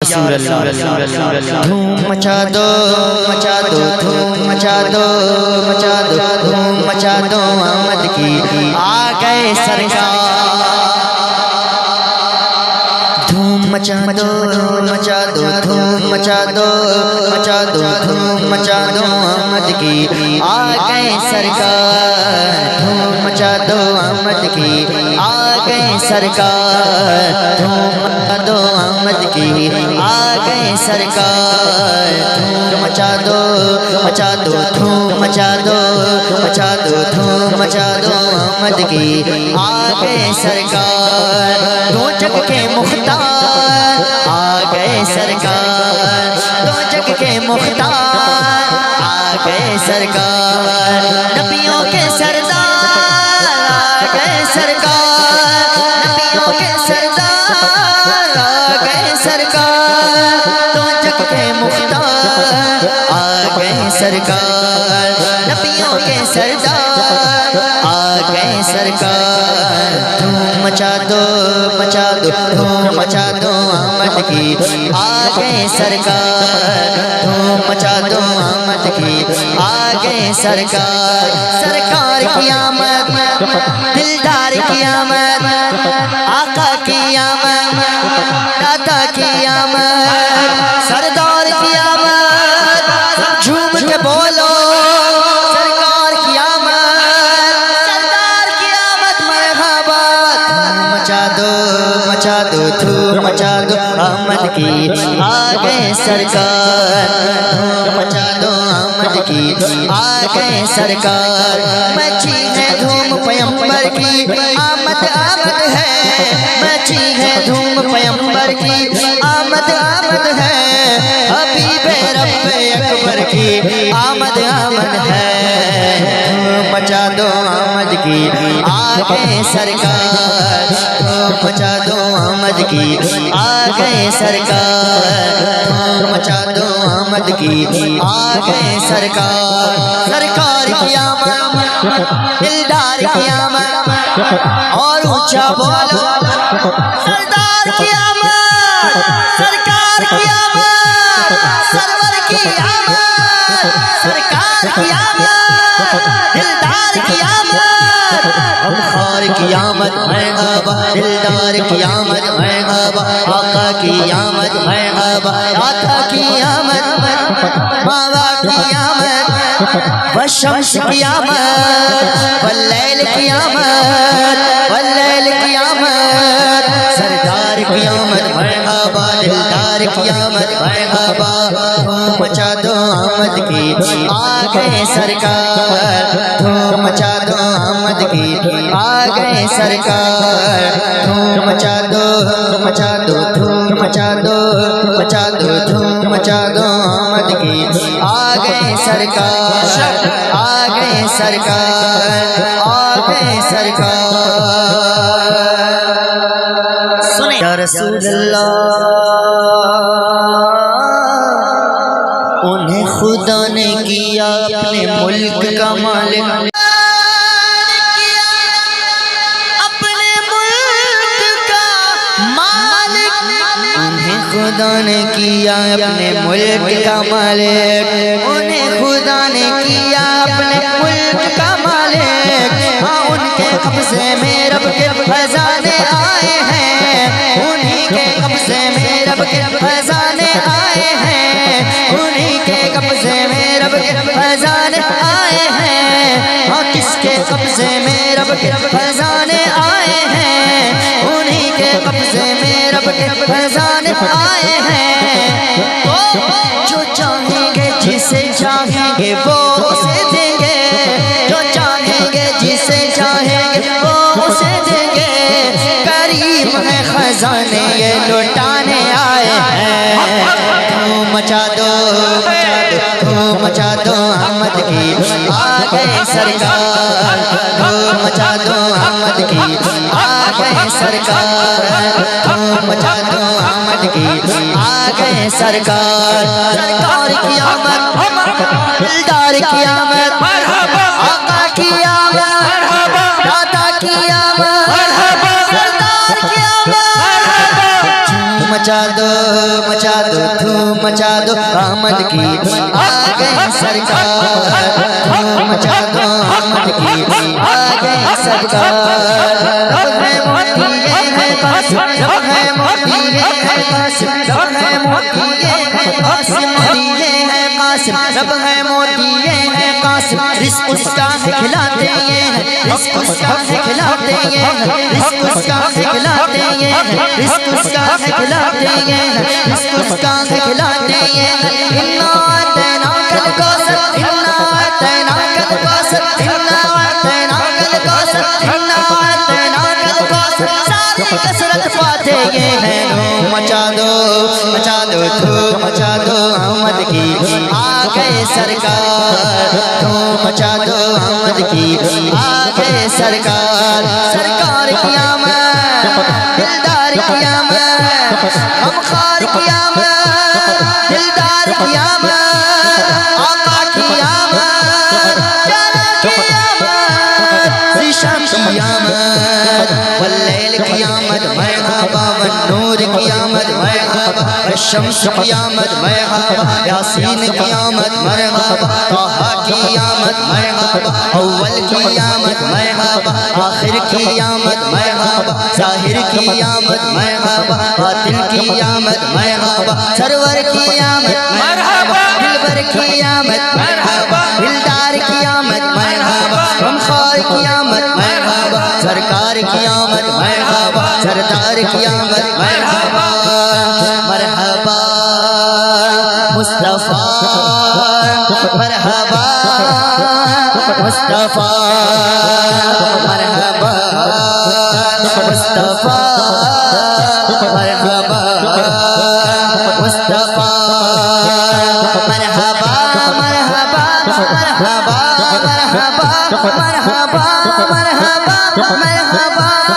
رسول اللہ دھوم مچا دو مچا دو دھوم مچا دو مچا دو دھوم مچا دو آمد کی آ گئے سرکار دھوم مچا دو مچا دو دھوم مچا دو مچا دو دھوم مچا دو آمد کی آ گئے سرکار دھوم مچا دو آمد کی آ گئے سرکار دھوم مچا دو آمد کی آ گئے سرکار دھوم مچا دو مچا دو دھوم مچا دو مچا دو دھوم مچا دو آمد کی آ گئے سرکار دو جگ کے مختار آ گئے سرکار دو جگ کے مختار آ گئے سرکار نبیوں کے سردار آ گئے سرکار نبیوں کے سردار آ گئے سرکار دو جگ کے مختار آ گئے سرکار نبیوں کے سردار آ گئے سرکار دھوم مچا دو مچا دو دھوم مچا دو آمد کی آ گئے سرکار دھوم مچا دو آمد کی آ گئے سرکار سرکار کی آمد دلدار کی آمد آقا کی آمد داتا کی آمد سردار کی آمد جھوم کے بولو سرکار کی آمد سردار کی آمد مرحبا مچا دو مچا دو دھوم مچا دو آمد کی آ گئے سرکار دھوم مچا دو آمد کی آ گئے سرکار مچی ہے دھوم پیمبر کی آمد آمد ہے مچی ہے دھوم پیمبر کی آمد آمد ہے حبیب رب اکبر کی آمد آمد ہے دھوم مچا دو آمد کی آ گئے سرکار دھوم مچا دو آمد کی آ گئے سرکار دھوم مچا دو آمد کی آ گئے سرکار سرکار کی آمد دلدار کی آمد اور اونچا بولو سردار کی آمد سرکار کی آمد سرور کی آمد سرکار کی آمد دلدار کی آمد غمخوار کی آمد مرحبا دلدار کی آمد مرحبا آقا کی آمد مرحبا آقا کی آمد ماوا کی آمد والشمس کی آمد واللیل کی آمد واللیل کی آمد سردار کی آمد مرحبا دلدار کی آمد مرحبا دھوم مچا دو آمد کی آ گئے سرکار دھوم مچا دو آمد کی آ گئے سرکار دھوم مچا دو مچا دو دھوم مچا دو مچا دو دھوم مچا دو آمد کی آ گئے سرکار آ گئے سرکار آ گئے سرکار سنیں یا رسول اللہ انہیں خدا نے کیا اپنے ملک کا مالک خدا نے کیا اپنے ملک کا مالک انہیں خدا نے کیا اپنے ملک کا مالک ہاں ان کے قبضے میں رب کے خزانے آئے ہیں انہیں کے قبضے میں رب کے خزانے آئے ہیں انہیں کے قبضے میں رب کے خزانے آئے ہیں ہاں کس کے قبضے میں رب کے خزانے آئے ہیں انہیں کے قبضے میں رب کے خزانے آئے ہیں جو چاہیں گے جسے چاہیں گے وہ اسے دیں گے جو چاہیں گے جسے چاہیں گے وہ اسے دیں گے کریم ہے خزانے یہ لوٹانے آئے ہیں دھوم مچا دو دھوم مچا دو آمد کی آ گئے سرکار دھوم مچا دو آمد کی آ گئے سرکار دھوم مچا دو آمد کی آ گئے سرکار سرکار کی آمد دلدار کی آمد آقا کی آمد داتا کی آمد سردار کی آمد مچا دو دھوم مچا دو آمد کی آ گئے سرکار دھوم مچا دو آمد کی آ گئے سرکار رب ہے موتی یہ ہے قاسم رب ہے موتی یہ ہے قاسم رب ہے موتی یہ ہے قاسم یہ ہے قاسم رب ہے موتی یہ ہے قاسم رزق اس کا ہے کھلاتے یہ ہے رزق اس کا ہے کھلاتے یہ ہے رزق اس کا ہے کھلاتے یہ ہے رزق اس کا ہے کھلاتے یہ ہے رزق اس کا ہے کھلاتے یہ ہے انا اعطیناک الکوثر انا اعطیناک الکوثر انا اعطیناک الکوثر انا اعطیناک الکوثر ساری کثرت پاتے یہ ہے دھوم مچا دو دھوم مچا دو آمد کی آ گئے سرکار دھوم مچا دو آمد کی آ گئے سرکار سرکار کی آمد دلدار کی آمد غمخوار کی آمد دلدار کی آمد آقا کی آمد پیارا کی آمد ذیشان کی آمد واللیل کی آمد مرحبا والنور کی آمد مرحبا والشمس کی آمد مرحبا یاسین کی آمد مرحبا طٰہٰ کی آمد مرحبا اول کی آمد مرحبا آخر کی آمد مرحبا ظاہر کی آمد مرحبا باطن کی آمد مرحبا سرور کی آمد مرحبا دلبر کی آمد مرحبا دلدار کی آمد مرحبا غمخوار کی آمد مرحبا سرکار کی آمد مرحبا سردار کی آمد مرحبا مرحبا مصطفیٰ مرحبا مصطفیٰ مرحبا مصطفیٰ مرحبا مصطفیٰ مرحبا مرحبا مرحبا مرحبا مرحبا مرحبا مرحبا